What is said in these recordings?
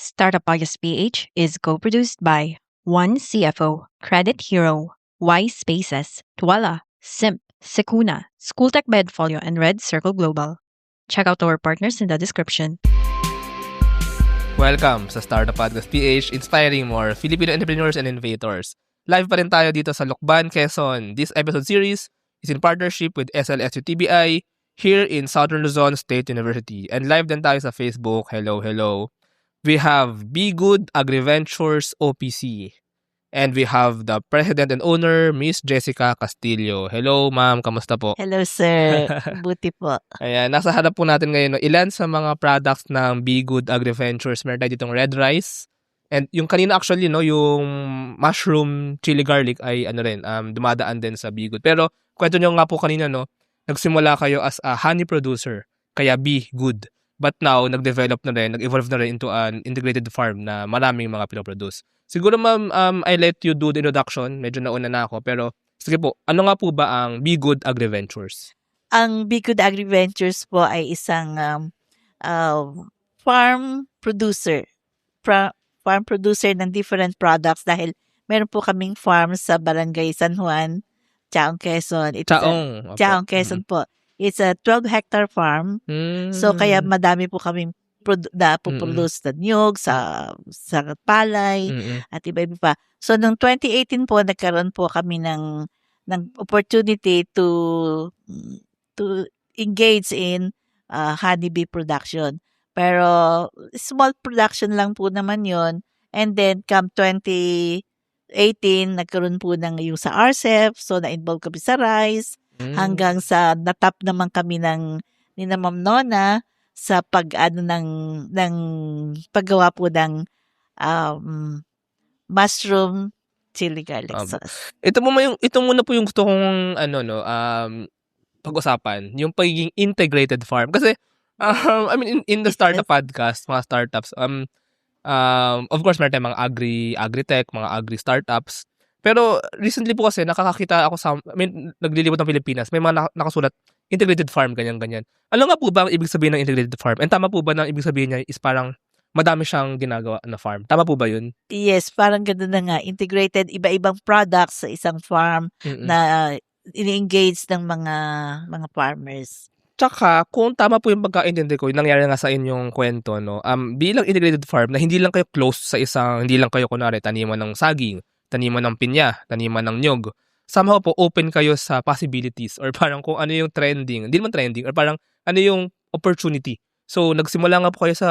Startup Podcast PH is co-produced by One CFO, Credit Hero, Y Spaces, Tuala, Simp, Sekuna, Schooltech Bedfolio, and Red Circle Global. Check out our partners in the description. Welcome sa Startup Podcast PH, inspiring more Filipino entrepreneurs and innovators. Live pa rin tayo dito sa Lucban, Quezon. This episode series is in partnership with SLSU-TBI here in Southern Luzon State University. And live din tayo sa Facebook. Hello. We have Be Good AgriVentures OPC. And we have the president and owner, Miss Jessica Castillo. Hello, ma'am. Kamusta po? Hello, sir. Buti po. Ayan, nasa harap po natin ngayon ilan sa mga products ng Be Good AgriVentures. Meron tayo ditong red rice. And yung kanina actually, yung mushroom chili garlic ay dumadaan din sa Be Good. Pero kwento nyo nga po kanina, nagsimula kayo as a honey producer, kaya Be Good. But now, nag-evolve na rin into an integrated farm na maraming mga pinoproduce. Siguro ma'am, I let you do the introduction. Medyo nauna na ako. Pero sige po, ano nga po ba ang Be Good AgriVentures? Ang Be Good AgriVentures po ay isang farm producer. Farm producer ng different products dahil meron po kaming farm sa Barangay San Juan, Chaong, Quezon. Chaong, Quezon po. It's a 12-hectare farm. So, kaya madami po kaming produce na niyog sa palay at iba-iba pa. So, noong 2018 po, nagkaroon po kami ng opportunity to engage in honeybee production. Pero, small production lang po naman yon. And then, come 2018, nagkaroon po ng yung sa RCEP. So, na-involve kami sa rice. Hanggang sa natap naman kami ni na Ma'am Nona sa ng paggawa po ng mushroom chili garlic sauce. Ito muna po yung gusto kong pag-usapan, yung pagiging integrated farm. Kasi in the startup podcast, mga startups, of course meron tayong mga agri-tech, mga agri-startups. Pero recently po kasi nakakakita ako naglilibot ng Pilipinas, may mga nakasulat integrated farm, ganyan. Ano nga po ba ang ibig sabihin ng integrated farm? And tama po ba na ibig sabihin niya is parang madami siyang ginagawa na farm? Tama po ba yun? Yes, parang gano'n na nga. Integrated, iba-ibang products sa isang farm na ini-engage ng mga farmers. Tsaka, kung tama po yung pagkaintindi ko, yung nangyari nga sa inyong kwento, bilang integrated farm na hindi lang kayo close sa hindi lang kayo kunwari taniman ng saging, taniman ng pinya, taniman ng nyog. Somehow po, open kayo sa possibilities or parang kung ano yung trending. Hindi naman trending or parang ano yung opportunity. So, nagsimula nga po kayo sa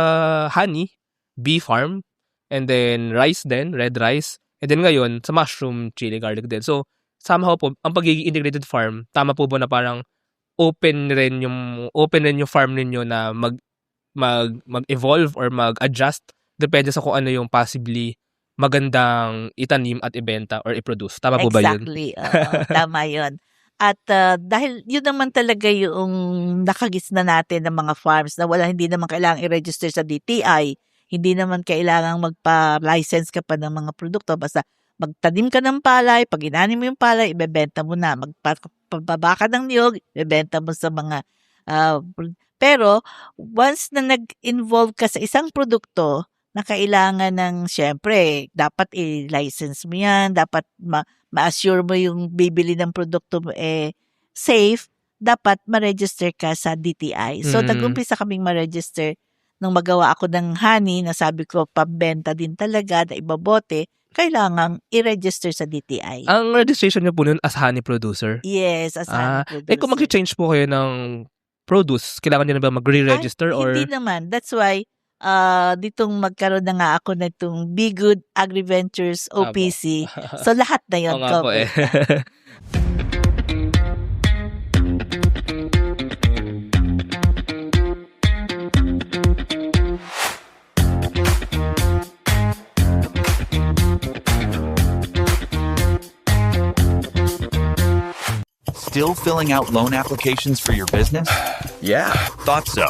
honey, bee farm, and then rice din, red rice, and then ngayon, sa mushroom, chili garlic din. So, somehow po, ang pagiging integrated farm, tama po ba na parang open rin yung farm ninyo na mag-evolve or mag-adjust depende sa kung ano yung possibly magandang itanim at ibenta or i-produce. Tama po ba yun? Exactly. Tama yun. At dahil yun naman talaga yung nakagisna natin ng mga farms na hindi naman kailangang i-register sa DTI, hindi naman kailangang magpa-license ka pa ng mga produkto. Basta magtanim ka ng palay, pag inanim mo yung palay, ibebenta mo na. Magpababa ka ng niyog, ibebenta mo sa mga... pero once na nag-involve ka sa isang produkto, na kailangan ng, syempre, dapat i-license mo yan, dapat ma-assure mo yung bibili ng produkto mo safe, dapat ma-register ka sa DTI. So, nag-umpisa kaming ma-register nung magawa ako ng honey na sabi ko, pambenta din talaga na ibabote, kailangan i-register sa DTI. Ang registration niyo po nun as honey producer? Yes, as honey producer. Kung mag-change po kayo ng produce, kailangan niyo na ba mag-re-register? Hindi naman. That's why, ditong magkaroon na nga ako na itong Be Good AgriVentures OPC. So, lahat na yun. Oo nga po Still filling out loan applications for your business? Yeah, thought so.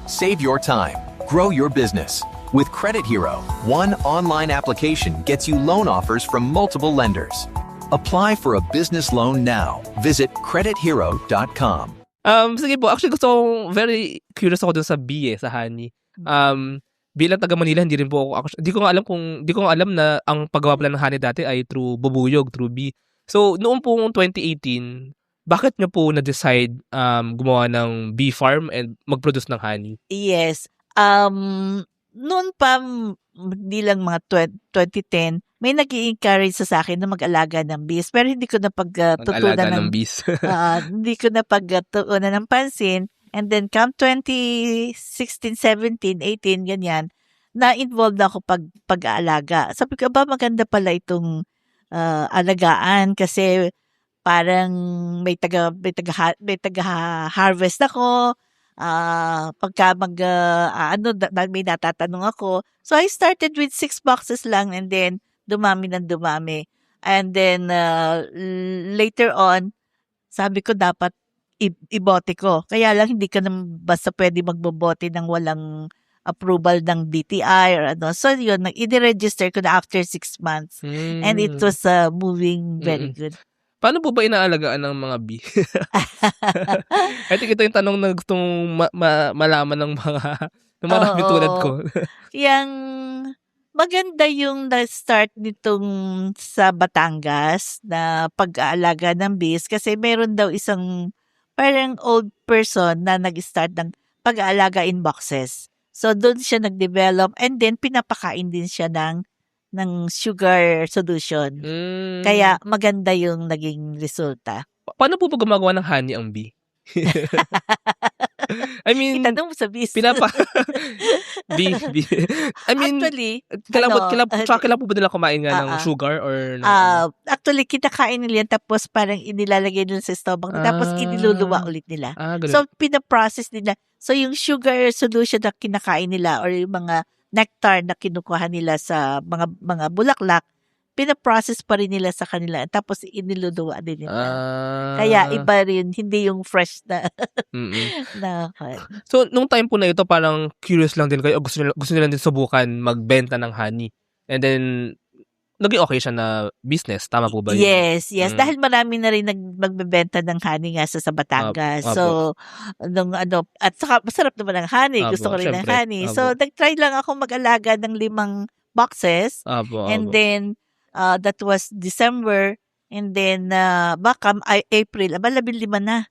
Save your time. Grow your business. With Credit Hero, one online application gets you loan offers from multiple lenders. Apply for a business loan now. Visit credithero.com. Sige po, actually very curious ako dun sa bee sa honey. bilang taga Manila, hindi rin po ako di ko nga alam na ang paggawa pala ng honey dati ay through bubuyog, through bee. So, noong pong 2018, bakit niyo po na-decide gumawa ng bee farm and mag-produce ng honey? Yes. Noon pa, hindi lang mga 2010, may nag-i-encourage sa akin na mag-alaga ng bees. Pero hindi ko na Mag-alaga ng bees. hindi ko na pagtuunan ng pansin. And then come 2016, 17, 18, ganyan, na-involved na ako pag-aalaga. Sabi ko, maganda pala itong alagaan kasi parang may taga-harvest ako. Pagka may natatanong ako. So, I started with 6 boxes lang and then dumami. And then, later on, sabi ko dapat ibote ko. Kaya lang hindi ka naman basta pwede magbobote ng walang approval ng DTI or ano. So, yun, i-register ko na after 6 months. And it was moving very good. Paano po ba inaalagaan ng mga bee? I think ito yung tanong na gustong malaman ng marami tulad ko. Yang maganda yung na-start nitong sa Batangas na pag-aalaga ng bees kasi meron daw isang parang old person na nag-start ng pag-aalaga in boxes. So, doon siya nag-develop and then pinapakain din siya ng sugar solution. Kaya maganda yung naging resulta. Paano po ba gumagawa ng honey ang bee? I mean, itanong mo sa bees. bee. I mean, actually, kailan po ba nila kumain nga ng sugar or actually, kinakain nila yan tapos parang inilalagay nila sa stomach nila, tapos iniluluwa ulit nila. So, pinaprocess nila. So, yung sugar solution na kinakain nila or yung mga nectar na kinukuha nila sa mga bulaklak, pinaprocess pa rin nila sa kanila tapos iniluluwa din nila. Kaya iba rin, hindi yung fresh na na. So, nung time po na ito, parang curious lang din kayo, gusto nila din subukan magbenta ng honey. And then, naging okay siya na business. Tama po ba yun? Yes. Dahil marami na rin magbebenta ng honey nga sa Batangas. So, at saka masarap naman ang honey. Gusto ko rin ng honey. So, nag-try lang ako mag-alaga ng 5 boxes. And then, that was December. And then, baka April, 15 na.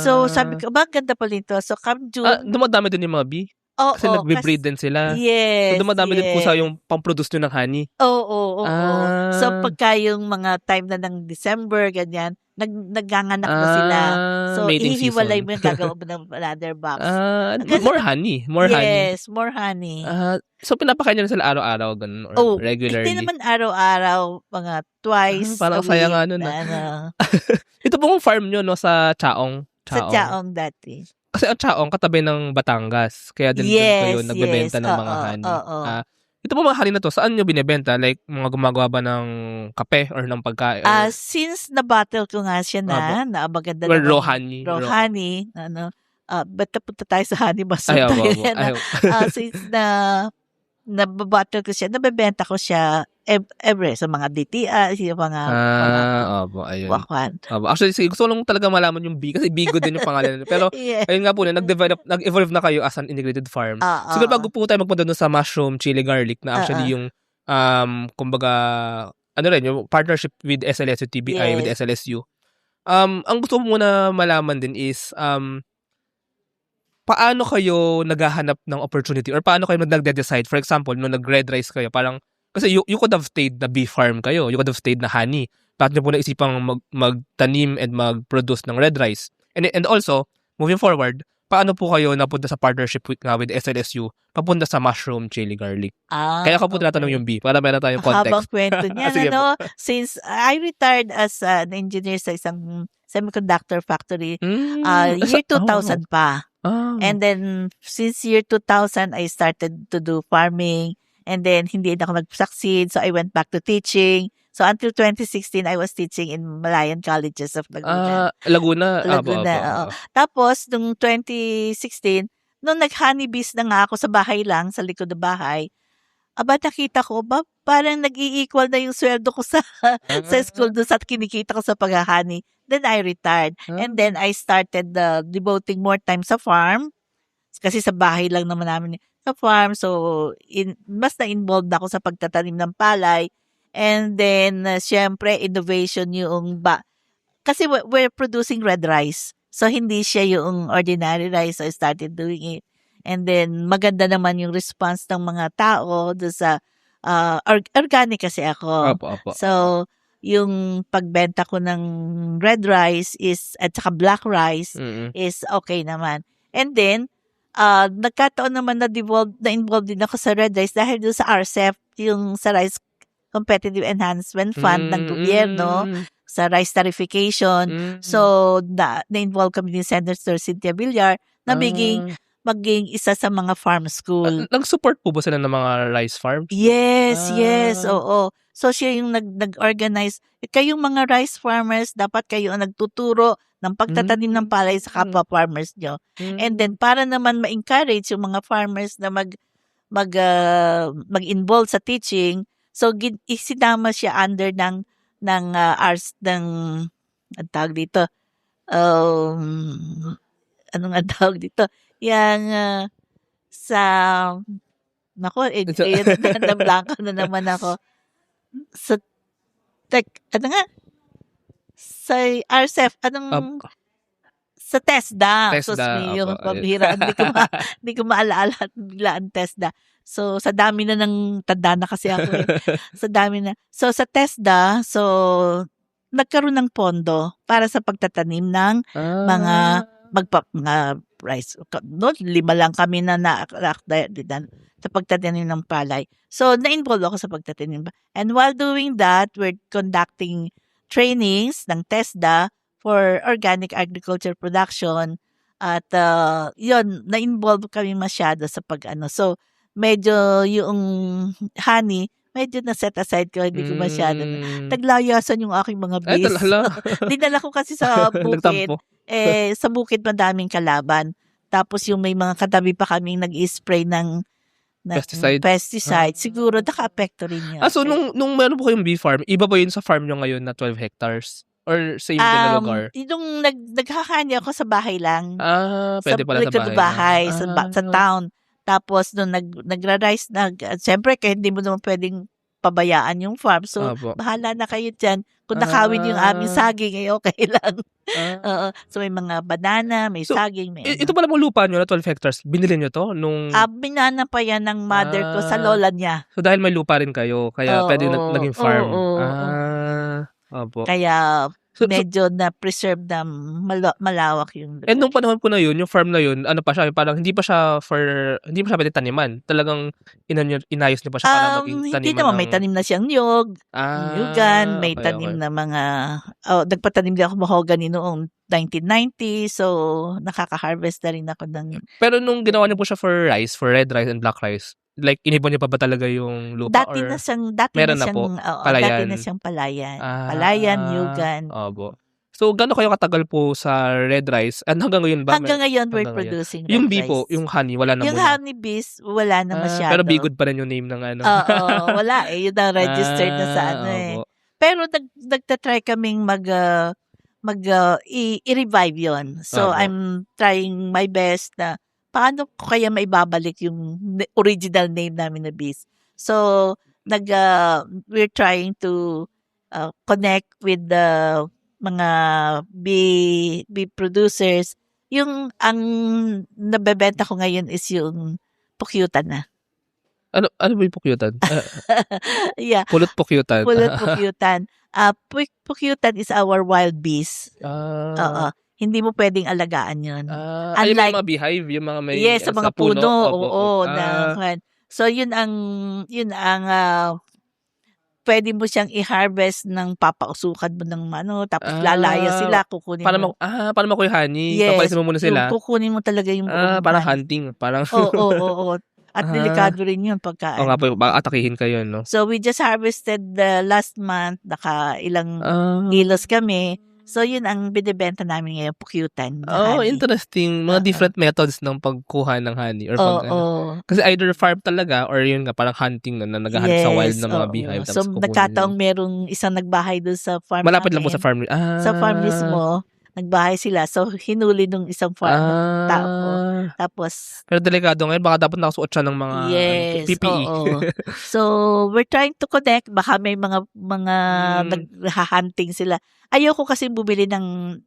So, sabi ko, ganda pa nito. So, come June. Dumadami din yung mga bee? Kasi nagbe-breed din sila. Yes. So, dumadami din po sa yung pang-produce nyo ng honey. Oo. So, pagka yung mga time na ng December, ganyan, nagnganganak na sila. So, ihihiwalay mo yung gagawa mo ng another box. More honey. Yes, more honey. So, pinapakain nyo na sila araw-araw, ganun, or regularly? Hindi naman araw-araw, mga twice parang a week. Sayang ano. Ito pong farm nyo, no, sa Chaong. Sa Chaong dati. Kasi ang Chaong, katabi ng Batangas. Kaya din kayo nagbebenta ng mga honey. Ito po mga honey na to, saan nyo binibenta? Like, mga gumagawa ba ng kape or ng pagkain? Since na-battle ko nga siya na maganda naman. Raw honey. Ba't napunta tayo sa honey basket tayo? Since nababattle ko siya, nabebenta ko siya every sa mga DTI, yung mga wakwan. Actually, gusto ko lang talaga malaman yung bee kasi bigo din yung pangalan. Pero, ayun nga po, nag-evolve na kayo as an integrated farm. Siguro bago po tayo magpunta doon sa mushroom, chili garlic na actually yung, kumbaga, yung partnership with SLSU TBI, with SLSU. Ang gusto ko muna malaman din is, paano kayo naghahanap ng opportunity or paano kayo nagde-decide? For example, nung nag-red rice kayo, parang, kasi you could have stayed na bee farm kayo. You could have stayed na honey. Bakit nyo po naisipang magtanim and mag-produce ng red rice? And also, moving forward, paano po kayo napunta sa partnership with SLSU papunta sa mushroom, chili garlic? Kaya ako po tinatanong yung bee para meron tayong context. Habang kwento niyan, since I retired as an engineer sa isang semiconductor factory, year 2000 pa. And then, since year 2000, I started to do farming. And then, hindi na ako nag-succeed. So, I went back to teaching. So, until 2016, I was teaching in Malayan Colleges of Laguna. Laguna. Tapos, nung 2016, nung nag-honeybees na nga ako sa bahay lang, sa likod ng bahay, nakita ko, parang nag-i-equal na yung sweldo ko sa school doon sa kinikita ko sa pag-honey. Then, I retired. And then, I started devoting more time sa farm. Kasi sa bahay lang naman namin. sa farm. So, mas na-involved ako sa pagtatanim ng palay. And then, syempre, innovation yung kasi we're producing red rice. So, hindi siya yung ordinary rice. So, I started doing it. And then, maganda naman yung response ng mga tao doon sa organic kasi ako. Opo. So, yung pagbenta ko ng red rice at saka black rice is okay naman. And then, nagkataon naman na-involved din ako sa red rice dahil doon sa RCEP, yung sa Rice Competitive Enhancement Fund ng gobyerno, sa rice tarification. So, na-involve kami ni Senator Cynthia Villar na maging isa sa mga farm school. Nag-support po ba sila ng mga rice farms? Yes, oo. So, siya yung nag-organize. Kayong mga rice farmers, dapat kayo ang nagtuturo ng pagtatanim ng palay sa kapwa farmers nyo. And then, para naman ma-encourage yung mga farmers na mag-involve sa teaching, so, isinama siya under ng ang tawag dito, anong ang tawag dito? Yang na-blanco na naman ako. Sa sa RCEP, sa TESDA. So, yung pabihira, hindi ko maalaala bigla ang TESDA. So, sa dami na tanda na kasi ako sa dami na. So, sa TESDA, nagkaroon ng pondo para sa pagtatanim ng mga rice. No, 5 lang kami na sa pagtatanim ng palay. So, na-involve ako sa pagtatanim. And while doing that, we're conducting trainings ng TESDA for organic agriculture production. At yun, na-involve kami masyado sa So, medyo yung honey, medyo na-set aside ko. Hindi ko masyado. Naglayasan yung aking mga bees. Dinala ko kasi sa bukid. Sa bukid madaming kalaban. Tapos yung may mga katabi pa kaming nag-i-spray ng pesticide. Siguro naka-apekto rin yun. So nung meron po kayong bee farm, iba ba yun sa farm nyo ngayon na 12 hectares? Or same din na lugar? Yung naghahani ako sa bahay lang. Pwede pala sa bahay. Sa town. Tapos nung nagra-rice, siyempre kahit hindi mo naman pwedeng pabayaan yung farm. So, bahala na kayo dyan. Kung nakawin yung aming saging, okay lang. So, may mga banana, may saging. Ito pala mong lupa nyo na 12 hectares, binili nyo to? Binana pa yan ng mother ko sa lola niya. So, dahil may lupa rin kayo, kaya pwede naging farm. Kaya, medyo na-preserve na malawak yung lupa. And nung panahon po na yun, yung farm na yun, ano pa siya, parang hindi pa siya pwede taniman. Talagang inayos niyo pa siya para maging taniman. Hindi naman, may tanim na siyang niyog, nyugan, may tanim na mga, nagpatanim din ako mahogany noong 1990, so nakaka-harvest na rin ako ng... Pero nung ginawa niyo po siya for rice, for red rice and black rice, like inibon niyo pa ba talaga yung lupa? Dati na siyang palayan. Palayan, nyugan. So, gano'n kayo katagal po sa red rice? And hanggang ngayon ba? Hanggang ngayon, we're producing red rice. Yung bee po, yung honey, wala na muna? Yung honey bees, wala na masyado. Pero Be Good pa rin yung name ng ano? Wala Yun ang registered na sa Pero nagtatry kaming i-revive yon. So, I'm trying my best na paano ko kaya maibabalik yung original name namin na bees. So, we're trying to connect with the mga bee producers. Ang nabebenta ko ngayon is yung pukyutan na. Ano ba yung pukyutan? Yeah. Pulot pukyutan. Pukyutan is our wild bees. Hindi mo pwedeng alagaan yun. Yung mga beehive, yung mga may sa mga puno. So, yun ang pwede mo siyang i-harvest ng papausukan mo ng tapos lalaya sila, kukunin mo. Para makuha yung honey, papalisin mo muna sila. Kukunin mo talaga yung buong parang hunting. Oo. At delikado rin yun pagka. Nga po, baka atakihin kayo, no? So, we just harvested last month, ilang kilos kami. So, yun ang binibenta namin ngayon, pukyutan. Interesting. Mga different methods ng pagkuha ng honey. Or kasi either farm talaga or yun nga, parang hunting na naghahanap sa wild ng mga beehive. So, nagkataong merong isang nagbahay doon sa farm malapit lang po sa farm. Sa farm mismo. nagbahay sila. So, hinuli nung isang ng tao ko. Tapos, Pero delikado ngayon, baka dapat nakasuot siya ng mga yes, PPE. oo. So, we're trying to connect. Baka may mga naghahunting sila. Ayoko kasi bumili ng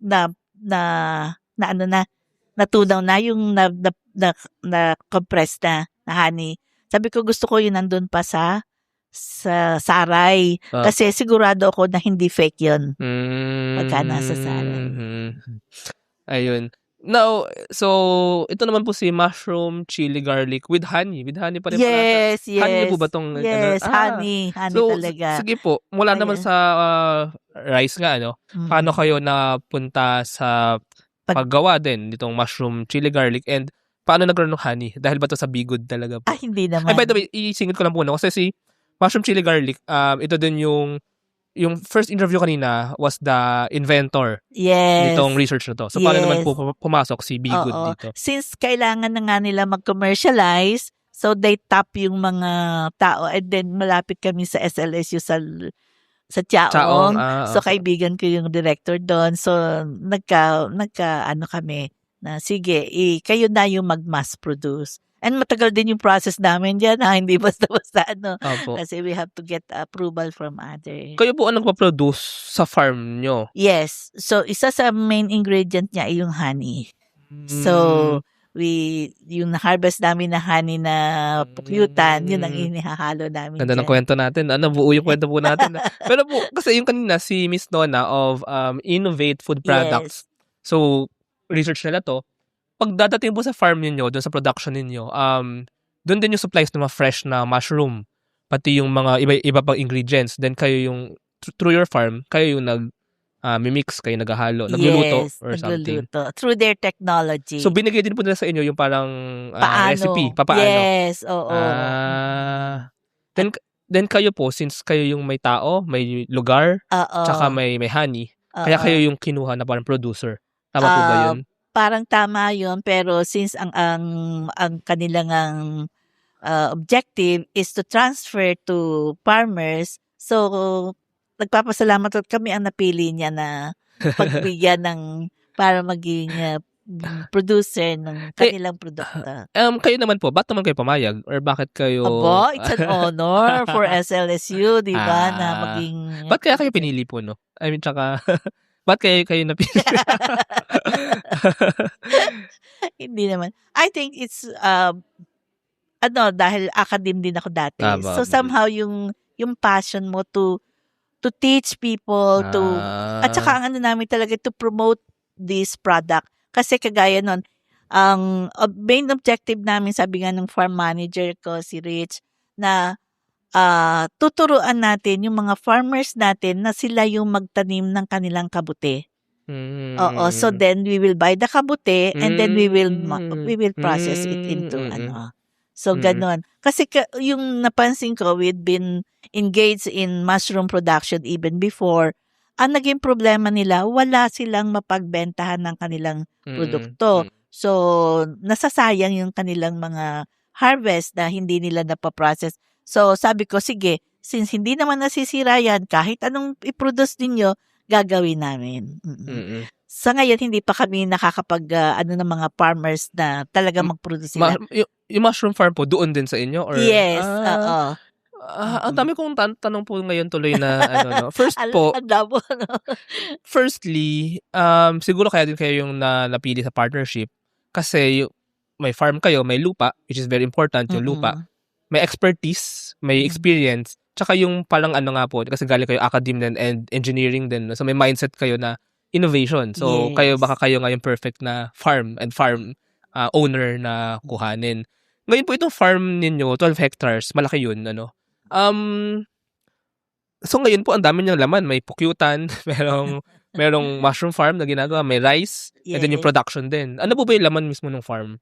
natunaw na yung na compressed na honey. Sabi ko gusto ko yun nandun pa sa saray. Kasi sigurado ako na hindi fake yun. Pagka nasa saray. Ayun. Now, so, ito naman po si mushroom, chili, garlic with honey. With honey pa rin pala. Yes. Honey po ba tong? Yes, honey. Honey So, talaga. sige po. Mula naman sa rice nga, paano kayo napunta sa paggawa din nitong mushroom, chili, garlic, and paano nagkaroon ng honey? Dahil ba to sa bigod talaga po? Hindi naman. Ay, by the way, isingit ko lang po kasi si mushroom, chili, garlic, ito din yung first interview kanina was the inventor nitong research na to. So, paano naman po pumasok si Bigod dito? Since kailangan na nga nila mag-commercialize, so they tap yung mga tao and then malapit kami sa SLSU sa Chaong. So, kaibigan ko yung director doon. So, ano kami na sige, kayo na yung mag-mass produce. And matagal din yung process namin dyan, hindi basta-basta Kasi we have to get approval from others. Kayo po ang nagpa-produce sa farm nyo? Yes. So, isa sa main ingredient niya ay yung honey. So, yung harvest namin na honey na pukyutan, yun ang inihahalo namin Ganda ng kwento natin. Buo yung kwento po natin. Pero po, kasi yung kanina, si Miss Nona of Innovate Food Products. So, research nila to. Pag dadating po sa farm niyo, doon sa production niyo, doon din yung supplies ng mga fresh na mushroom, pati yung mga iba pang ingredients. Then kayo yung through your farm, kayo yung mimix, kayo naghahalo, nagluluto or something. Through their technology. So binigay din po nila sa inyo yung parang recipe, papaano. Yes, oo. Then kayo po, since kayo yung may tao, may lugar, tsaka may honey, kaya kayo yung kinuha na parang producer. Tama po ba yun? Parang tama yun, pero since ang kanilang objective is to transfer to farmers, so nagpapasalamat at kami ang napili niya na pagbigyan ng para maging producer ng kanilang produkto. Kayo naman po, ba't naman kayo pamayag? Or bakit kayo... Aba, it's an honor for SLSU, di ba, na maging... Ba't kaya kayo pinili po, no? I mean, tsaka... Ba't kayo napili? Hindi naman. I think it's, dahil academe din ako dati. So somehow yung passion mo to teach people, at saka ang namin talaga to promote this product. Kasi kagaya nun, ang main objective namin, sabi nga ng farm manager ko, si Rich, na tuturuan natin yung mga farmers natin na sila yung magtanim ng kanilang kabute. Oo, so then we will buy the kabute and then we will process it into So ganon. Kasi yung napansin ko, we'd been engaged in mushroom production even before. Ang naging problema nila, wala silang mapagbentahan ng kanilang produkto. So nasasayang yung kanilang mga harvest na hindi nila napaprocess. So, sabi ko, sige, since hindi naman nasisira yan, kahit anong i-produce ninyo, gagawin namin. Sa ngayon, hindi pa kami nakakapag, ng mga farmers na talaga mag-produce sila. Yung mushroom farm po, doon din sa inyo? Or, yes, oo. Ang dami kong tanong po ngayon tuloy na, First po, firstly, siguro kaya din kayo yung napili sa partnership kasi may farm kayo, may lupa, which is very important, yung lupa. May expertise, may experience, tsaka yung parang kasi galing kayo academe and engineering din. So may mindset kayo na innovation. So baka kayo nga yung perfect na farm owner na kuhanin. Ngayon po itong farm ninyo, 12 hectares, malaki yun, So ngayon po ang dami niyang laman, may pukyutan, merong mushroom farm na ginagawa, may rice, and then yung production din. Ano po ba yung laman mismo ng farm?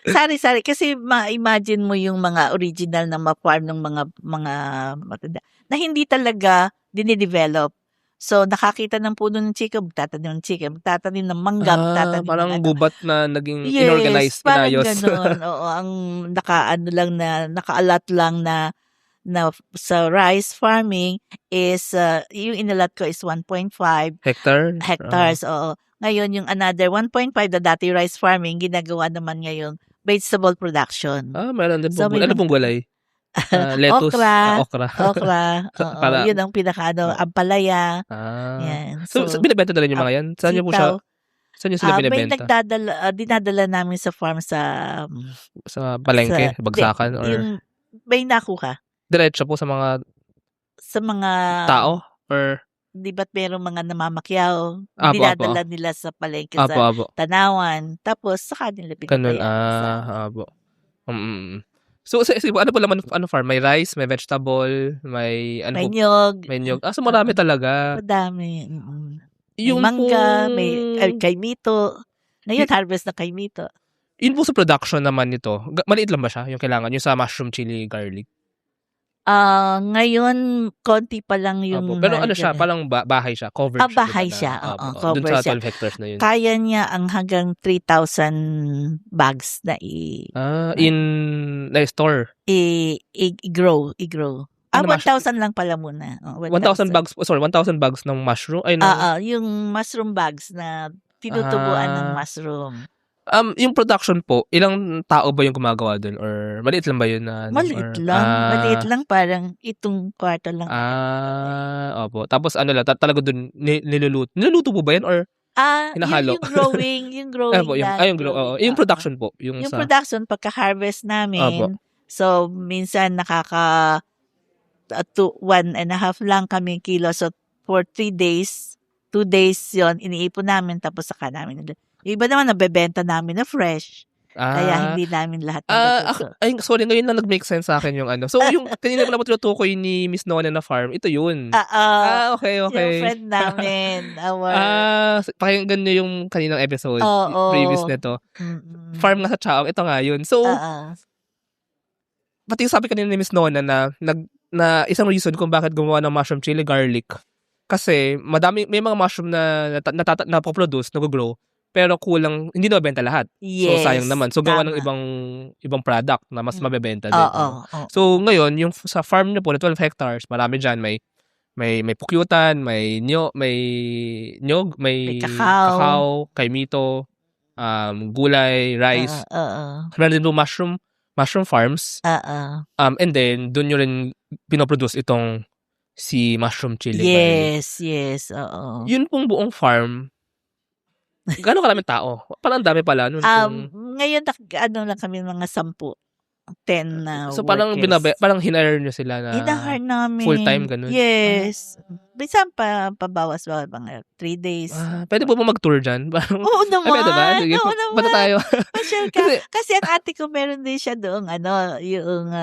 Sari-sari kasi ma-imagine mo yung mga original na ma-farm ng mga matanda na hindi talaga dinidevelop. So nakakita ng puno ng chika, magtatanim ng chika, magtatanim ng mangga, magtatanim parang gubat na naging yes, inorganized, parang inayos. ganun. Oo, ang nakaalat lang na na sa rice farming is yung inilat ko is 1.5 hectares. Oo. Ngayon yung another 1.5 na dati rice farming, ginagawa naman ngayon vegetable production. Meron din pong ano pong gulay? Lettuce, okra. Oo, yun ang ampalaya. Yan. So binebenta na rin yung mga yan? Saan niyo po siya? Saan niyo sila binebenta? May dinadala namin sa farm sa palengke, bagsakan or may nakuha. Diretso po sa mga tao or di ba't merong mga namamakyaw, dinadala nila sa palengke sa Tanawan, tapos saka nila pinapaya. So ano po laman farm? May rice, may vegetable, may nyog. So marami talaga. Madami. Yung may mangga, may kaimito. Ngayon harvest na kaimito. Yun po sa production naman nito. Maliit lang ba siya yung kailangan? Yung sa mushroom chili garlic? Ngayon, konti pa lang yung... Pero ano siya, parang bahay siya, covered siya. Bahay siya, covered dun sa siya. 12 hectares na yun. Kaya niya ang hanggang 3,000 bags na store? I-grow. 1,000 lang pala muna. 1,000 bags, 1,000 bags ng mushroom? Yung mushroom bags na tinutubuan ng mushroom. Yung production po, ilang tao ba yung gumagawa dun? Or maliit lang ba yun? Maliit lang, parang itong kwarto lang. Opo. Tapos talaga dun, niluluto po ba yan? Or hinahalo? Yung growing lang. Yung production po. Yung production, pagka-harvest namin, so minsan 1.5 lang kami kilo. So for 3 days, 2 days yon iniipon namin, tapos saka namin. Iba naman, nabebenta namin na fresh. Kaya hindi namin lahat natutuso. Sorry, ngayon na nag-make sense sa akin yung ano. So, yung kanina ko lang tinutukoy ni Miss Nona na farm, ito yun. Okay. Yung friend namin. Pakinggan nyo yung kaninang episode, previous nito. Farm nga sa Chaong, ito nga yun. So, pati yung sabi kanina ni Miss Nona na isang reason kung bakit gumawa ng mushroom chili garlic. Kasi, may mga mushroom na napoproduce, nag-grow, pero kulang, hindi nabenta lahat. Yes, so sayang naman. So gawa ng ibang product na mas mabebenta din. So ngayon, yung sa farm niyo po na 12 hectares, marami diyan, may pukyutan, may nyog, may kakao, kaimito, gulay, rice. Meron din po mushroom farms. And then doon nyo rin pinoproduce itong si mushroom chili. Yes. Yun pong buong farm. Gano'ng karaming tao? Parang dami pala nun. Ngayon, lang kami mga 10 na so parang parang hinire nyo sila na hinahire namin. Full-time, ganun? Yes. Bisan pabawas mga 3 days. Pwede po mag-tour dyan? Oo naman. Pwede ba? Sige, bata tayo. Kasi ang ate ko meron din siya doon, yung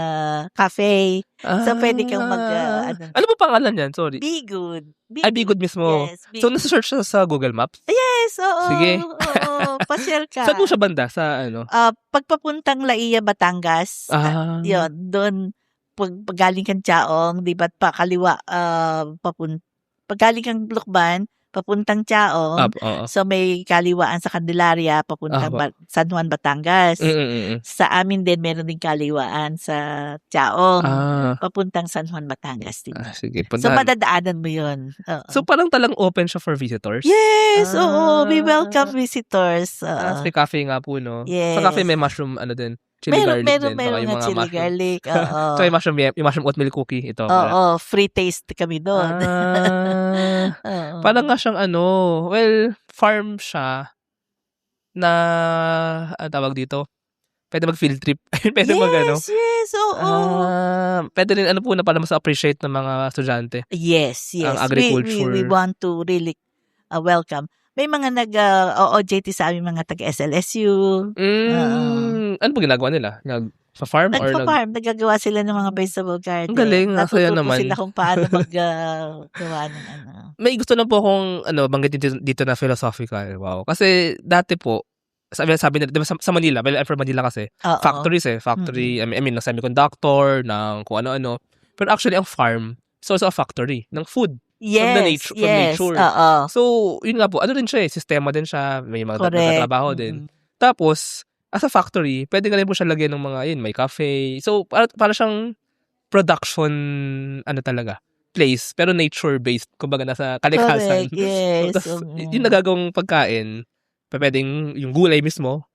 cafe. So pwede kang ano ba pangalan yan? Sorry. Be Good. Be Good mismo. Yes, so nasa-search siya sa Google Maps? Yes, oo. Sige. Oo, pasyal ka. Saan po siya banda? Sa ano? Pagpapuntang Laia, Batangas. Yun, doon. Pag galing kang Chaong, di ba't pa kaliwa, pag galing kang Lukban, papuntang Chaong. So may kaliwaan sa Candelaria, papuntang San Juan, Batangas. Sa amin din, meron din kaliwaan sa Chaong, papuntang San Juan, Batangas din. Sige, so madadaanan mo yun. So parang talang open siya for visitors? Yes, oo. We welcome visitors. May cafe nga po, no? Yes. Sa cafe may mushroom, din? Chili garlic din. Meron nga chili garlic. So yung mushroom oatmeal cookie, ito. Oo, free taste kami doon. Parang nga siyang farm siya na, tawag dito, pwede mag-field trip. Pwede Yes, oo. Pwede rin po na para mas appreciate ng mga estudyante. Yes. Ang agriculture. We want to really welcome. May mga nag-OJT sa aming mga taga-SLSU. Ano po ginagawa nila? Sa farm? Nagpa-farm. Nagagawa sila ng mga vegetable garden. Ang galing. Nasaya naman. Natututo sila kung paano maggawa ng May gusto lang po akong banggit dito na philosophical. Wow. Kasi dati po, sabi nila, diba, sa Manila, I'm from Manila kasi, factories factory, I mean, ng semiconductor, ng kung ano-ano. Pero actually, ang farm, is also a factory ng food. Yes, from nature. So, yun nga po, rin siya sistema din siya, may mga trabaho din. Tapos, as a factory, pwede nga rin po siya lagyan ng mga, may cafe. So, para siyang production, talaga, place, pero nature-based, kumbaga nasa kalikasan. Correct, yes. Tas, yung nagagawang pagkain, pwedeng yung gulay mismo,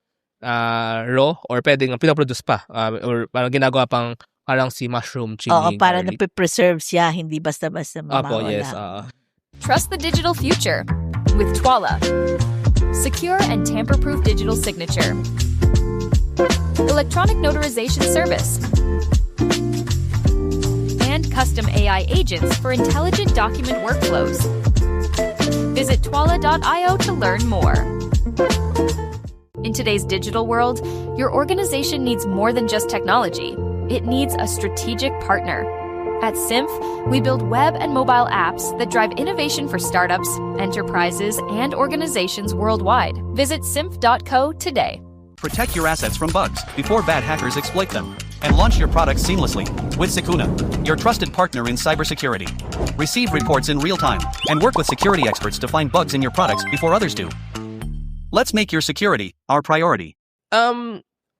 raw, or pwedeng pinaproduce pa, or parang ginagawa pang parang si mushroom, chili, Oo, para garlic. nape-preserve siya, hindi basta-basta Opo, mamawala. yes. Trust the digital future with Twala. Secure and tamper-proof digital signature. Electronic notarization service. And custom AI agents for intelligent document workflows. Visit twala.io to learn more. In today's digital world, your organization needs more than just technology. It needs a strategic partner. At Symph, we build web and mobile apps that drive innovation for startups, enterprises, and organizations worldwide. Visit symph.co today. Protect your assets from bugs before bad hackers exploit them. And launch your products seamlessly with Sukuna, your trusted partner in cybersecurity. Receive reports in real time and work with security experts to find bugs in your products before others do. Let's make your security our priority.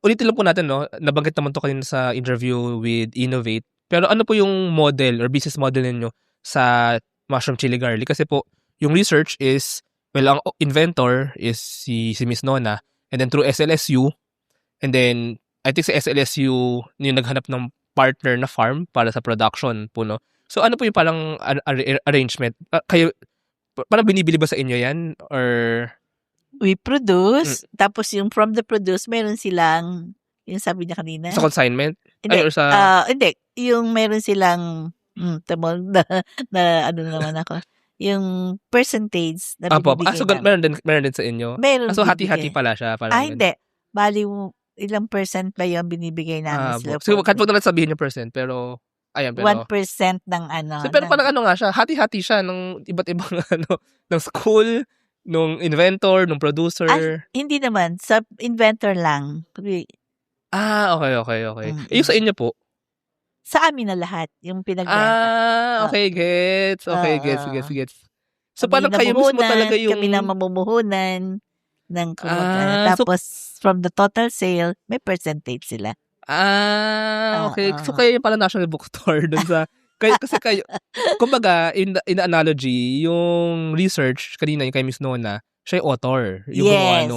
Ulitin lang po natin, no? Nabanggit naman to kanina sa interview with Innovate. Pero ano po yung model or business model ninyo sa mushroom chili garlic? Kasi po, yung research is, well, ang inventor is si Miss Nona, and then through SLSU, and then I think sa SLSU yung naghanap ng partner na farm para sa production po, no? So ano po yung parang arrangement? Kayo, parang binibili ba sa inyo yan? Or We produce, tapos yung from the produce, meron silang, yung sabi niya kanina. sa consignment? Hindi, Ay, or sa... hindi. Yung meron silang, tamo, na ano naman ako, yung percentage na Apo. binibigay So namin. meron din sa inyo? Meron So hati-hati binibigay. pala siya. Parang ganun. Hindi. Bali, ilang percent ba yung binibigay namin sila? So kahit wag na lang sabihin yung percent, pero, ayan, pero... 1% ng ano. So, pero parang ano nga siya, hati-hati siya ng iba't ibang ng school, nung inventor, nung producer. Hindi naman. Sa inventor lang. Okay. Mm-mm. Yung sa inyo po? Sa amin na lahat. Yung pinagbenta. Okay, gets. Okay, gets. So, Kami parang kayo mismo namumuhunan, talaga yung... Kami na mamumuhunan ng so- tapos, from the total sale, may percentage sila. Okay. So, kayo yung parang National Bookstore dun sa... Kasi kayo, kumbaga, in the analogy, yung research, kanina yung kay Miss Nona, siya yung author. Yung gumawa Yes.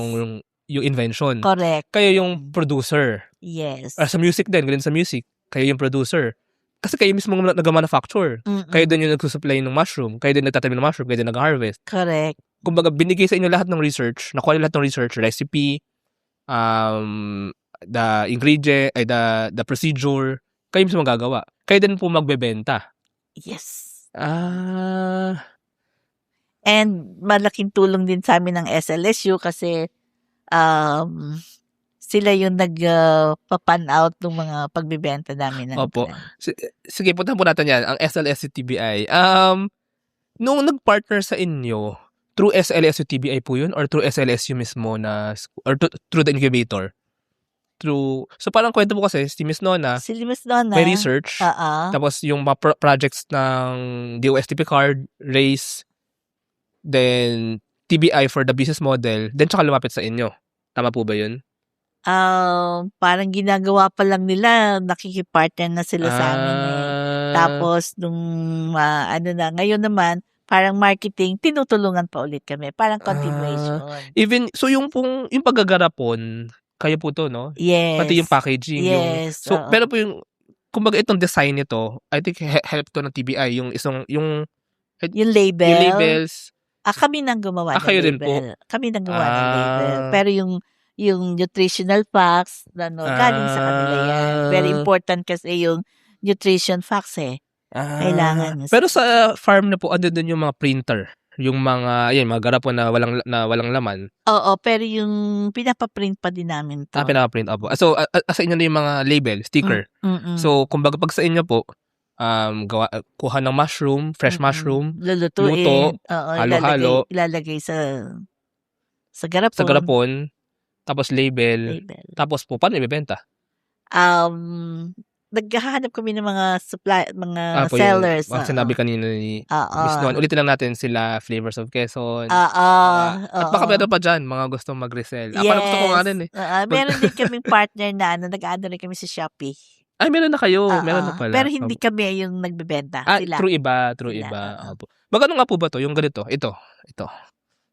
yung invention. Correct. Kayo yung producer. Yes. Sa music din, ganun sa music. Kayo yung producer. Kasi kayo mismo nag-manufacture. Mm-mm. Kayo din yung nagsusupply ng mushroom. Kayo din nagtatabi ng mushroom. Kayo din nag-harvest. Correct. Kumbaga, binigay sa inyo lahat ng research. Nakuha lahat ng research, recipe, the ingredient, the procedure. Kayo mismo magagawa. Kayo din po magbebenta. Yes. And malaking tulong din sa amin ng SLSU kasi sila yung nagpa-pan out ng mga pagbebenta namin. Opo. Sige, puntahan po natin yan. Ang SLSU TBI. Nung nag-partner sa inyo, through SLSU TBI po yun? Or through SLSU mismo or through the incubator? So parang kwento po kasi, si Miss Nona, Si Miss Nona. may research, tapos yung mga projects ng DOSTP card, race, then TBI for the business model, then tsaka lumapit sa inyo. Tama po ba yun? Parang ginagawa pa lang nila, nakikipartner na sila sa amin eh. Tapos, nung ngayon naman, parang marketing, tinutulungan pa ulit kami. Parang continuation. So yung paggagarapon, kayo po to, no? Yes. Pati yung packaging. Yes. So, pero po yung, kumbaga itong design nito, I think help to ng TBI, yung Yung label. yung labels. Kami nang gumawa ng Kayo label. din po? Kami nang gumawa ng label. Pero yung nutritional facts, galing sa kanila yan. Very important kasi yung nutrition facts eh. Kailangan. Pero sa farm na po, ano din yung mga printer? Yung mga garapon na walang laman. Oo, pero yung pinapaprint pa din namin to. Pinaka-print po. So, sa inyo na yung mga label, sticker. So, kumbaga pag sa inyo po, kuha ng mushroom, fresh mushroom, lulutuin. luto, Oo, halo-halo. ilalagay sa garapon. Sa garapon, tapos label. Tapos po, paano ibebenta? Naghahanap kami ng mga mga sellers. Yung sinabi kanina ni Miss Noan. Ulitin lang natin sila, Flavors of Quezon. At baka meron pa dyan, mga gusto mag-resell. Yes. Parang gusto ko nga rin eh. Meron din kaming partner na nag-ano rin kami sa Shopee. Ay, meron na kayo. Meron na Oo. pala. Pero hindi kami yung nagbebenta. Sila. True iba. Sila, Opo. Magkano nga po ba to? Yung ganito. Ito.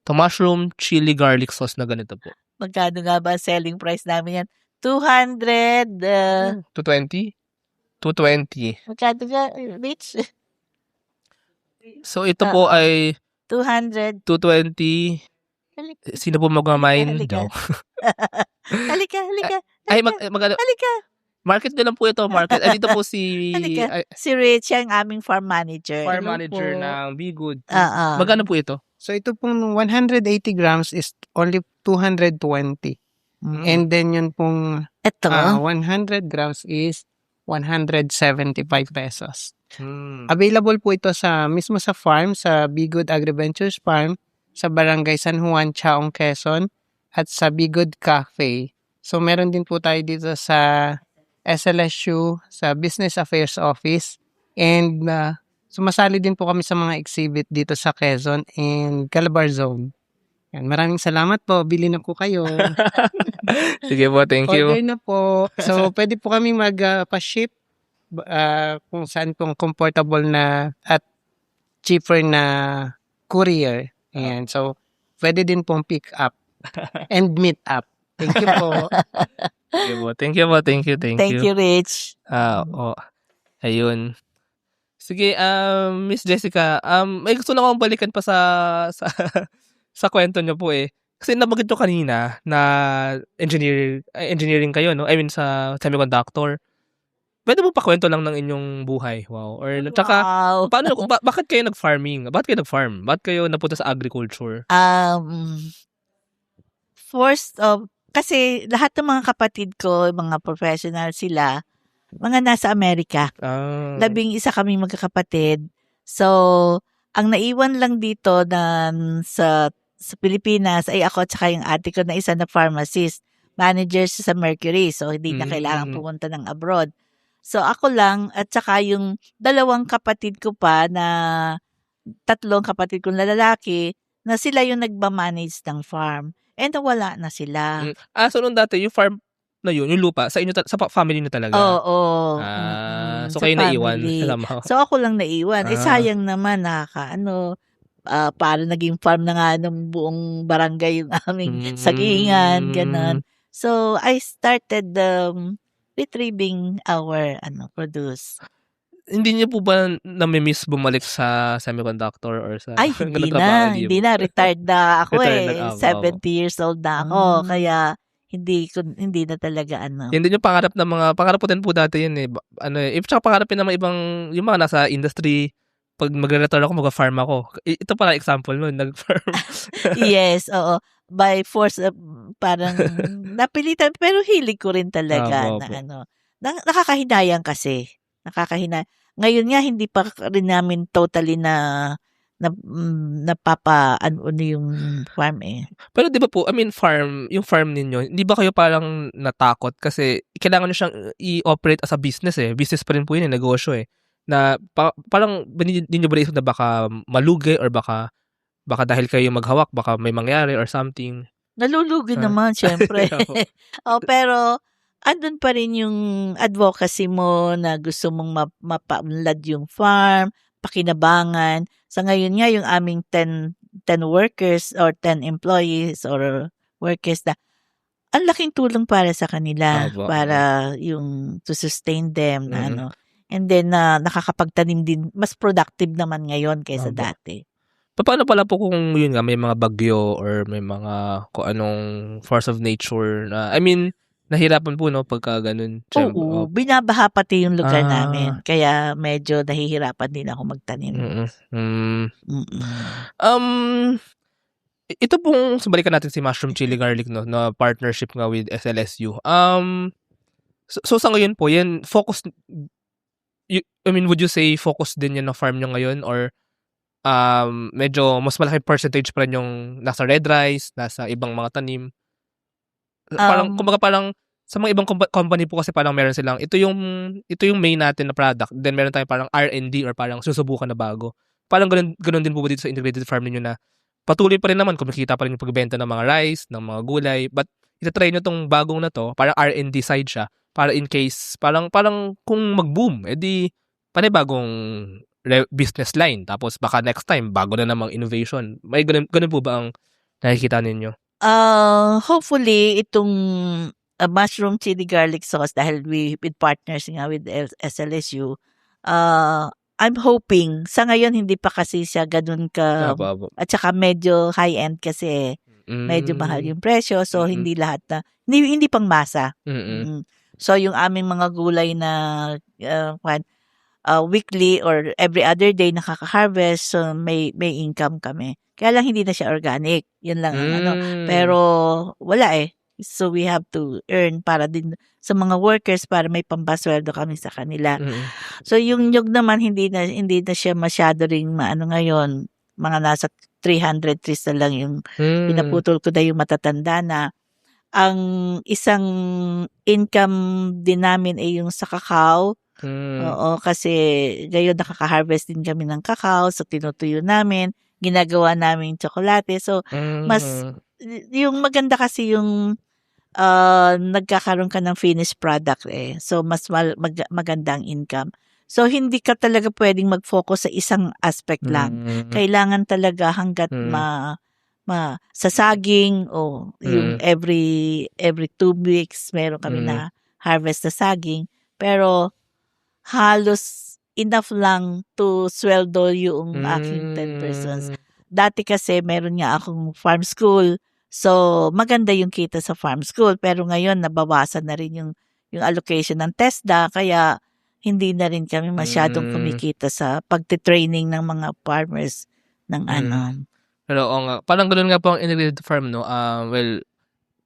To mushroom chili garlic sauce na ganito po. Magkano nga ba ang selling price namin yan? 200. 220? 220. Magkano nga, Rich? So, ito po ay 200. 220. Halika. Sino po magmamine Halika. daw? Halika. Ay, Halika. market nyo lang po ito. Market. Ay, dito po si... Halika. Si Rich, ang aming farm manager. Farm Hello manager po. ng Be Good. Oo. Magkano po ito? So ito pong 180 grams is only 220. And then yun pong Ito. 100 grams is 175 pesos. Hmm. Available po ito mismo sa farm, sa Be Good Agriventures Farm, sa Barangay San Juan, Chaong, Quezon, at sa Be Good Cafe. So meron din po tayo dito sa SLSU, sa Business Affairs Office, and sumasali din po kami sa mga exhibit dito sa Quezon and Calabar Zone. Yan, maraming salamat po. Bili na po kayo. Sige po, thank you. Order na po. So, pwede po kami pa-ship kung saan pong comfortable na at cheaper na courier. Ayan. So, pwede din pong pick up and meet up. Thank you po. Sige po. Thank you po. Thank you. Thank you, Rich. Ayun. Sige, Miss Jessica, may gusto na akong balikan pa sa kwento niyo po eh. Kasi nabanggit nyo kanina na engineering kayo, no? I mean, sa semiconductor. Pwede mo pa kwento lang ng inyong buhay. Wow. Or, tsaka, Wow. bakit kayo nag-farming? Bakit kayo nag-farm? Bakit kayo napunta sa agriculture? First of, kasi lahat ng mga kapatid ko, mga professional sila, mga nasa Amerika. 11 kaming magkakapatid. So, ang naiwan lang dito na sa Pilipinas ay ako at saka yung ate ko na isa na pharmacist. Manager sa Mercury. So, hindi na kailangan pumunta ng abroad. So, ako lang at saka yung 2 kapatid ko pa na 3 kapatid kong lalaki na sila yung nagmamanage ng farm. And wala na sila. So nung dati, yung farm na yun, yung lupa, sa inyo, sa family nyo talaga? Oo. So sa kayo naiwan? family. Somehow. So ako lang naiwan. Sayang naman, para naging farm na nga ng buong barangay yung aming sagingan, ganun. So I started retrieving our produce. Hindi niyo po ba nami-miss bumalik sa semiconductor or sa Ay, hindi na. Retired na ako Retired na, 70 years old na ako. Kaya, hindi na talaga Hindi yung pangarap po din po dati yun eh. Tsaka pangarapin ng mga ibang, yung mga nasa industry, pag magre-retire ako, mag-farm ako. Ito pala example nun, nag-farm. Yes, oo. By force, parang napilitan, pero hilig ko rin talaga nakakahinayang kasi. Ngayon nga, hindi pa rin namin totally yung farm eh. Pero di ba po, yung farm ninyo, hindi ba kayo parang natakot? Kasi kailangan nyo siyang i-operate as a business eh. Business pa rin po yun eh, negosyo eh. Na parang, hindi nyo ba naisip na baka malugi or baka dahil kayo maghawak, baka may mangyari or something? Nalulugi naman, syempre. Pero, andun pa rin yung advocacy mo na gusto mong mapaunlad yung farm, pakinabangan. Sa ngayon nga, yung aming 10 workers or 10 employees or workers na ang laking tulong para sa kanila, para yung to sustain them na And then, nakakapagtanim din, mas productive naman ngayon kaysa dati. Paano pala po kung yun nga, may mga bagyo or may mga kung anong force of nature na, nahirapan po, no, pagka ganun. Oo, binabaha pati yung lugar namin. Kaya medyo nahihirapan din ako magtanim. Ito pong, balikan natin si Mushroom Chili Garlic, no, na partnership nga with SLSU. So sa ngayon po, yan, focus, would you say focus din yan na farm nyo ngayon? Or medyo mas malaki percentage pa rin yung nasa red rice, nasa ibang mga tanim? Kumbaga parang sa mga ibang company po kasi parang meron silang ito yung main natin na product, then meron tayong parang R&D or parang susubukan na bago. Parang ganun din po ba dito sa integrated farm niyo na patuloy pa rin naman kumikita pa rin yung pagbebenta ng mga rice, ng mga gulay, but itatry nyo tong bagong na to, parang R&D side siya, para in case parang kung mag-boom, edi panibagong business line. Tapos baka next time bago na namang innovation. May ganun po ba ang nakikita ninyo? Hopefully itong mushroom chili garlic sauce dahil with partners nga with SLSU, I'm hoping sa ngayon hindi pa kasi siya ganun ka Apo. at saka medyo high-end kasi medyo mahal yung presyo so hindi lahat na hindi pang masa. So yung aming mga gulay na weekly or every other day nakaka-harvest so may income kami. Kaya lang hindi na siya organic. Yun lang ang Pero wala So we have to earn para din sa mga workers para may pambasweldo kami sa kanila. So yung nyug naman hindi na siya masyado ring maano ngayon. Mga nasa 300 trees na lang yung pinaputol ko na yung matatanda na. Ang isang income din namin ay yung sa kakao. Oo, kasi ngayon nakaka-harvest din kami ng kakao so tinutuyo namin. Ginagawa namin tsokolate. So mas yung maganda kasi yung nagkakaroon ka ng finished product So mas magandang income. So hindi ka talaga pwedeng mag-focus sa isang aspect lang. Kailangan talaga hangga't sa saging yung every 2 weeks meron kami na harvest na saging. Pero halos enough lang to sweldo yung aking 10 persons. Dati kasi meron nga akong farm school. So, maganda yung kita sa farm school. Pero ngayon, nabawasan na rin yung allocation ng TESDA. Kaya, hindi na rin kami masyadong kumikita sa pagtitraining ng mga farmers ng Pero parang ganun nga po ang integrated farm, no? Well,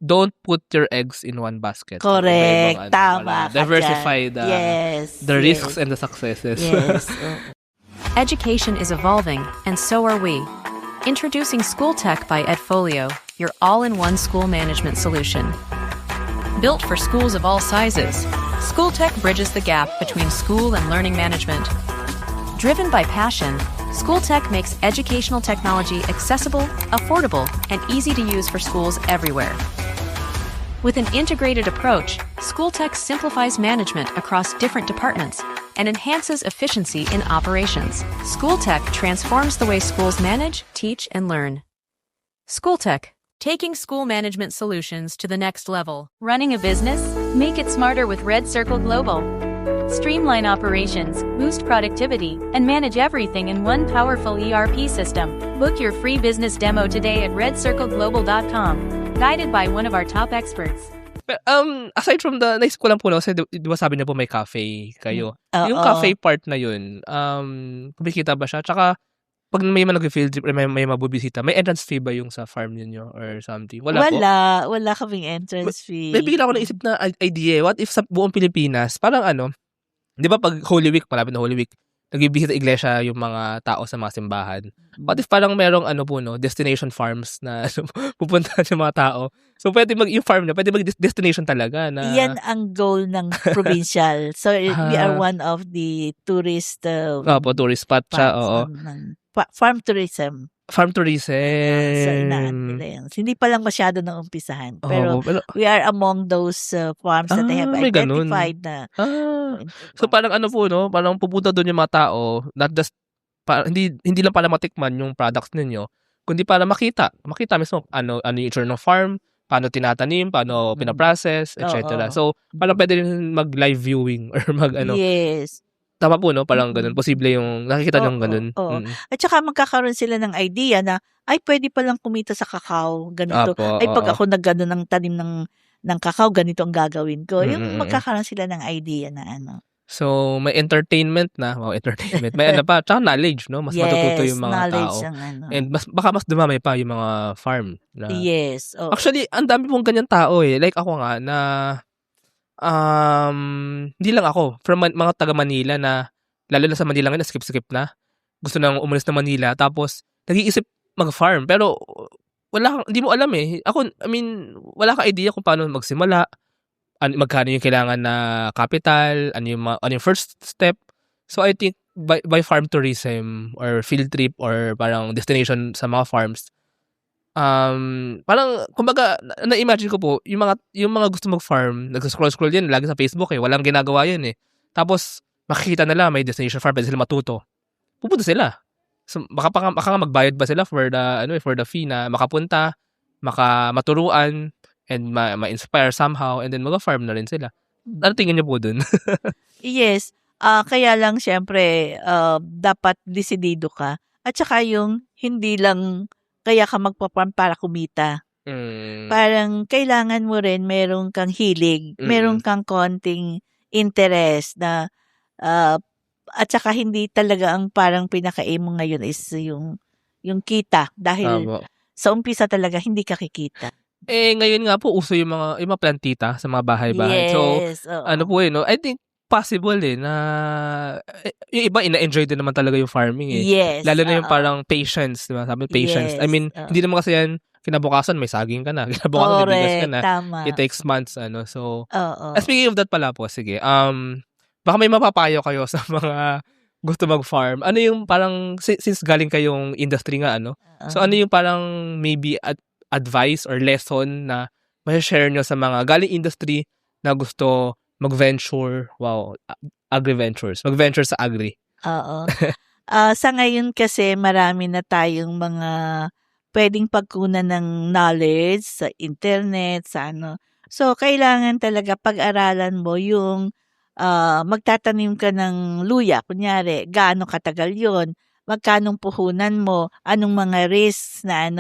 don't put your eggs in one basket. Correct. Tama. Diversify the risks and the successes. Yes. Education is evolving, and so are we. Introducing School Tech by Edfolio, your all-in-one school management solution. Built for schools of all sizes, School Tech bridges the gap between school and learning management. Driven by passion, School Tech makes educational technology accessible, affordable, and easy to use for schools everywhere. With an integrated approach, School Tech simplifies management across different departments and enhances efficiency in operations. School Tech transforms the way schools manage, teach, and learn. School Tech, taking school management solutions to the next level. Running a business? Make it smarter with Red Circle Global. Streamline operations, boost productivity, and manage everything in one powerful ERP system. Book your free business demo today at redcircleglobal.com. Guided by one of our top experts. But, aside from naisip ko lang po, kasi di ba sabi niyo po may cafe kayo. Yung cafe part na yun, kumikita ba siya? Tsaka, pag may mga nag-field trip, may mabubisita, may entrance fee ba yung sa farm niyo or something? Wala po? Wala kaming entrance fee. May bigla ako naisip na idea. What if sa buong Pilipinas, parang di ba pag Holy Week, malapit na Holy Week, nagbibisita iglesia yung mga tao sa mga simbahan. What if parang merong destination farms na pupuntahan yung mga tao? So pwede yung farm na, pwede destination talaga na. Yan ang goal ng provincial. So we are one of the tourist tourist spot siya, oo. Farm tourism. Farm tourism. So inaan nila yan. Hindi pa lang masyado nang umpisahan. Pero we are among those farms that they have identified na. So parang po, no? Parang pupunta doon yung mga tao, not just, hindi lang pala matikman yung products ninyo, kundi para makita mismo ano yung itsura ng farm, paano tinatanim, paano pinaprocess, etc. So parang pwede rin mag-live viewing or Yes. Tama po, no? Parang ganun. Posible yung nakikita ng ganun. At saka magkakaroon sila ng idea na, ay, pwede palang kumita sa kakao. Ganito. Pag ako nag-ano ng tanim ng kakao, ganito ang gagawin ko. Yung magkakaroon sila ng idea na So, may entertainment na. Wow, entertainment. May pa. Tsaka knowledge, no? Mas matututo yung mga tao. And baka mas dumami pa yung mga farm. Yes. Actually, ang dami pong ganyan tao Like ako nga na hindi lang ako, from mga taga Manila na, lalo na sa Manila ngayon, skip na. Gusto nang umalis na Manila, tapos, nag-iisip mag-farm. Pero, hindi mo alam Ako, wala ka idea kung paano magsimula, magkano yung kailangan na capital, ano yung first step. So, I think, by farm tourism, or field trip, or parang destination sa mga farms, Parang kumbaga na-imagine ko po yung mga gusto mag-farm, nagso-scroll yan lagi sa Facebook walang ginagawa yan Tapos makikita nila may destination farm, pwede sila matuto. Pupunta sila. So baka nga magbayad ba sila for the fee na makapunta, maturuan and ma-inspire somehow and then mag-farm na rin sila. Ano tingin niyo po dun? Yes. Kaya lang syempre dapat desidido ka. At saka yung hindi lang kaya ka magpa-farm para kumita. Parang kailangan mo rin meron kang hilig, meron kang konting interest na at saka hindi talaga ang parang pinaka-aim mo ngayon is yung kita dahil sa umpisa talaga hindi ka kikita. Ngayon nga po uso yung mga plantita sa mga bahay-bahay. Yes, So ano po no, I think possible na yung iba ina-enjoy din naman talaga yung farming Yes. Lalo na yung parang patience, di ba? Sabi patience. Yes, I mean, hindi naman kasi yan kinabukasan may saging ka na, kinabukasan may bigas ka na. Tama. It takes months So Oo. speaking of that pala po, sige. Baka may mapapayo kayo sa mga gusto mag-farm. Ano yung parang since galing kayong industry nga So ano yung parang maybe advice or lesson na ma-share nyo sa mga galing industry na gusto mag-venture, agri-ventures, mag-venture sa agri? Oo. Sa ngayon kasi marami na tayong mga pwedeng pagkunan ng knowledge sa internet, sa So, kailangan talaga pag-aralan mo yung magtatanim ka ng luya. Kunyari, gaano katagal yon, magkanong puhunan mo, anong mga risks na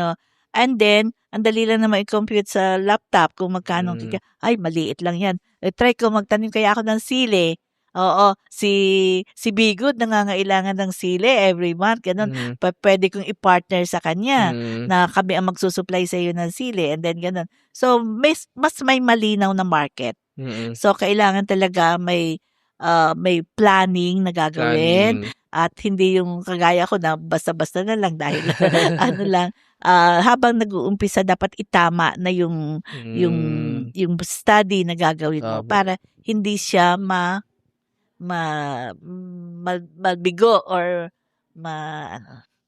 And then, ang dali lang na ma-compute sa laptop kung magkano ay, maliit lang yan. Try ko magtanim kaya ako ng sili. Oo, si Bigod nangangailangan ng sili every month, ganun. Pwede kong i-partner sa kanya na kami ang magsusupply sa iyo ng sili and then ganun. So, mas may malinaw na market. So, kailangan talaga may planning na gagawin at hindi yung kagaya ko na basta-basta na lang dahil habang nag-uumpisa dapat itama na yung study na gagawin mo para hindi siya mabigo or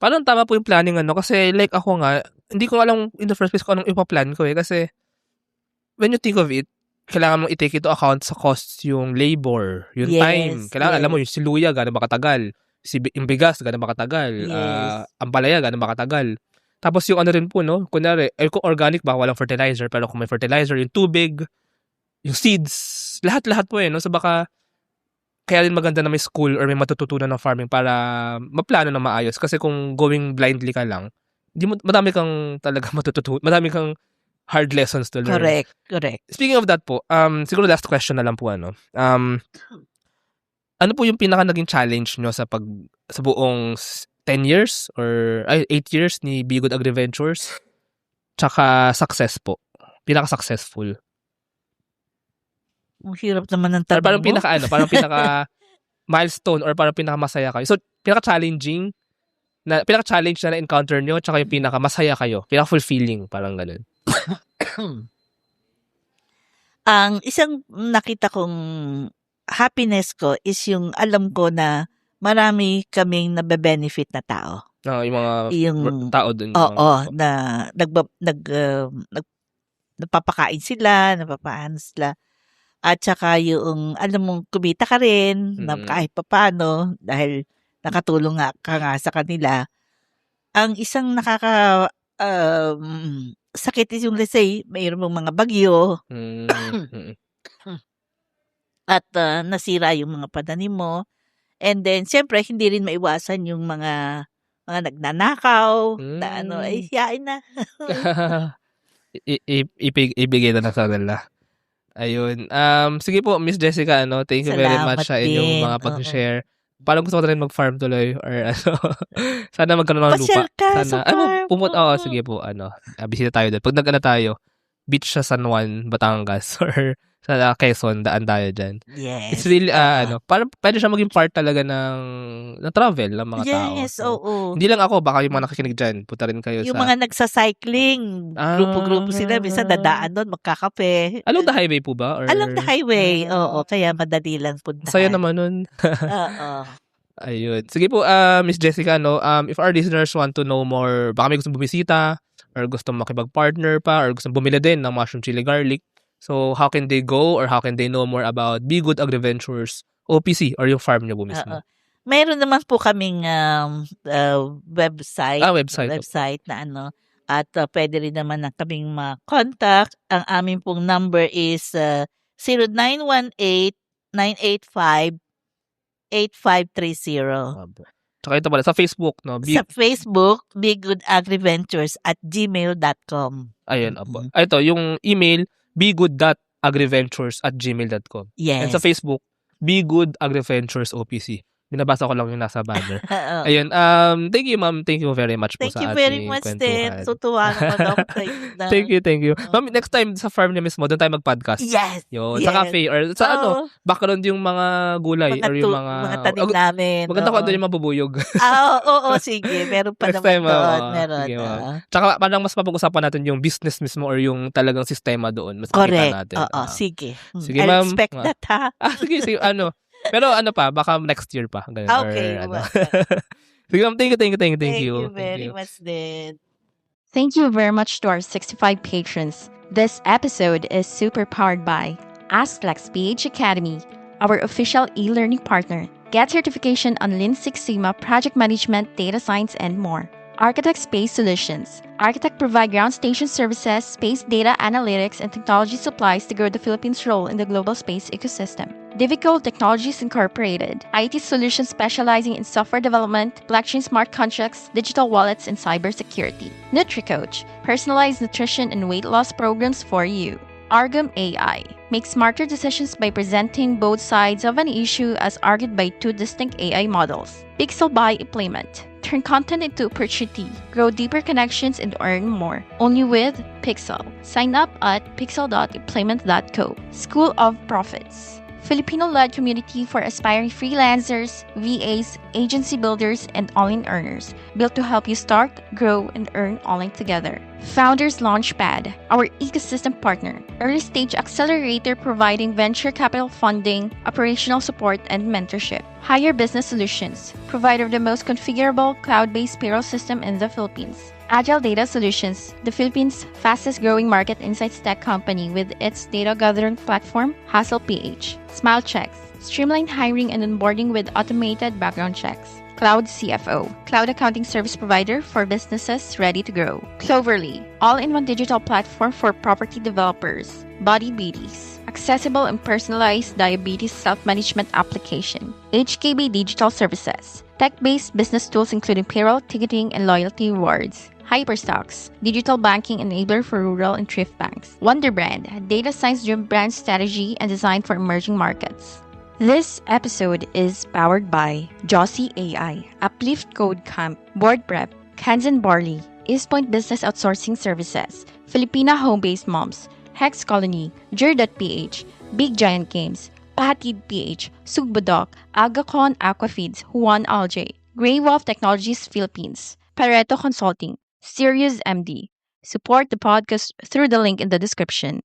Parang tama po yung planning kasi like ako nga hindi ko alam in the first place kung anong ipaplan ko kasi when you think of it, kailangan mong i-take into account sa costs yung labor, yung time. Kailangan alam mo yung siluya gaano ba katagal, yung bigas gaano ba katagal, ang palaya gaano ba katagal. Tapos yung rin po kunyari, kung organic ba walang fertilizer, pero kung may fertilizer, yung tubig, yung seeds, lahat po so baka kaya din maganda na may school or may matututunan ng farming para maplano na maayos kasi kung going blindly ka lang, madami kang talaga matututunan, madami kang hard lessons to learn. Correct. Speaking of that po, siguro last question na lang po ano po yung pinaka naging challenge nyo sa buong 10 years or 8 years ni Be Good Agri Ventures? Tsaka success po. Pinaka-successful. Ang hirap naman ng tanong parang mo. Parang pinaka milestone or parang pinaka masaya kayo. So, pinaka-challenge na encounter nyo tsaka yung pinaka masaya kayo. Pinaka-fulfilling, parang ganun. Ang isang nakita kong happiness ko is yung alam ko na marami kaming nabe-benefit na tao. Yung mga tao dun. Na nagpapakain sila, napapaano sila. At saka yung, alam mong kumita ka rin, na kahit papaano, dahil nakatulong ka nga sa kanila. Ang isang sakit is yung, let's say, mayroon mong mga bagyo, at nasira yung mga pananim mo. And then, siyempre, hindi rin maiwasan yung mga nagnanakaw, na hiyain na. Ibigay na sa kanila. Ayun. Sige po, Miss Jessica, thank you very much sa inyong mga pag-share. Parang gusto ko na rin mag-farm tuloy or sana magkaroon ng lupa. Sana. Sige po, bisita tayo doon. Pag tayo, beach sa San Juan, Batangas or sa Quezon, daan tayo dyan. Yes. It's really, parang pwede siya maging part talaga ng travel ng mga tao. Yes, So, oo. hindi lang ako, baka yung mga nakikinig dyan, punta rin kayo Yung sa... mga nagsa-cycling, grupo-grupo sila, minsan dadaan doon, magkakape. Along the highway po ba? Or... Along the highway, oo. Kaya madali lang puntahan. Saya naman nun. Oo. Ayun. Sige po, Miss Jessica, if our listeners want to know more, baka may gusto bumisita, or gustong makipag-partner pa or gustong bumili din ng mushroom chili garlic. So, how can they go or how can they know more about Be Good AgriVentures OPC or yung farm niyo po mismo? Mayroon naman po kaming website. Website na at pwede rin naman na kaming ma-contact. Ang aming pong number is 0918-985-8530. Tsaka ito pala, sa Facebook, no? Sa Facebook, Be Good AgriVentures at gmail.com. Ayun, apo. Ito, yung email, begood.agriventures@gmail.com. Yes. And sa Facebook, Be Good AgriVentures OPC. Binabasa ko lang yung nasa banner. Ayun, thank you, ma'am. Thank you very much po sa ating kwentuhan. Thank you very much din. Tutuwa naman ako sa Thank you. Ma'am, next time sa farm niya mismo, doon tayo mag-podcast. Yes. Yun, sa cafe or sa background yung mga gulay or yung mga tanim namin. Maganda ko doon yung mabubuyog. Oo, sige. Meron pa naman doon. Meron. Tsaka parang mas mapag-usapan natin yung business mismo or yung talagang sistema doon. Mas correct. Natin. Oo, sige. Sige, ma'am. I expect that, ha? Sige, Pero pa, baka next year pa. Ganun, okay. Sige, ma'am, thank you. Thank you very much, din. Thank you very much to our 65 patrons. This episode is super powered by AskFlex PH Academy, our official e-learning partner. Get certification on Lean Six Sigma, project management, data science, and more. Architect Space Solutions. Architect provide ground station services, space data analytics, and technology supplies to grow the Philippines' role in the global space ecosystem. Divico Technologies Incorporated. IT solutions specializing in software development, blockchain smart contracts, digital wallets, and cybersecurity. NutriCoach. Personalized nutrition and weight loss programs for you. Argum AI. Make smarter decisions by presenting both sides of an issue as argued by two distinct AI models. Pixel by Implement. Turn content into opportunity, grow deeper connections, and earn more. Only with Pixel. Sign up at pixel.implement.co. School of Profits. Filipino-led community for aspiring freelancers, VAs, agency builders, and online earners, built to help you start, grow, and earn online together. Founders Launchpad, our ecosystem partner, early-stage accelerator providing venture capital funding, operational support, and mentorship. Hire Business Solutions, provider of the most configurable cloud-based payroll system in the Philippines. Agile Data Solutions, the Philippines' fastest-growing market insights tech company with its data gathering platform, HustlePH. Smile Checks, streamline hiring and onboarding with automated background checks. Cloud CFO, cloud accounting service provider for businesses ready to grow. Cloverly, all-in-one digital platform for property developers. Body Beauties, accessible and personalized diabetes self-management application. HKB Digital Services, tech-based business tools including payroll, ticketing, and loyalty rewards. Hyperstocks, digital banking enabler for rural and thrift banks. Wonderbrand, data science-driven brand strategy and design for emerging markets. This episode is powered by Josie AI, Uplift Code Camp, Board Prep, Kansan Barley, East Point Business Outsourcing Services, Filipina Home-Based Moms, Hex Colony, Jur.ph, Big Giant Games, Pahatid PH, Sugbodok, Agacon Aquafeeds, Juan Alj, Grey Wolf Technologies Philippines, Pareto Consulting, Sirius MD. Support the podcast through the link in the description.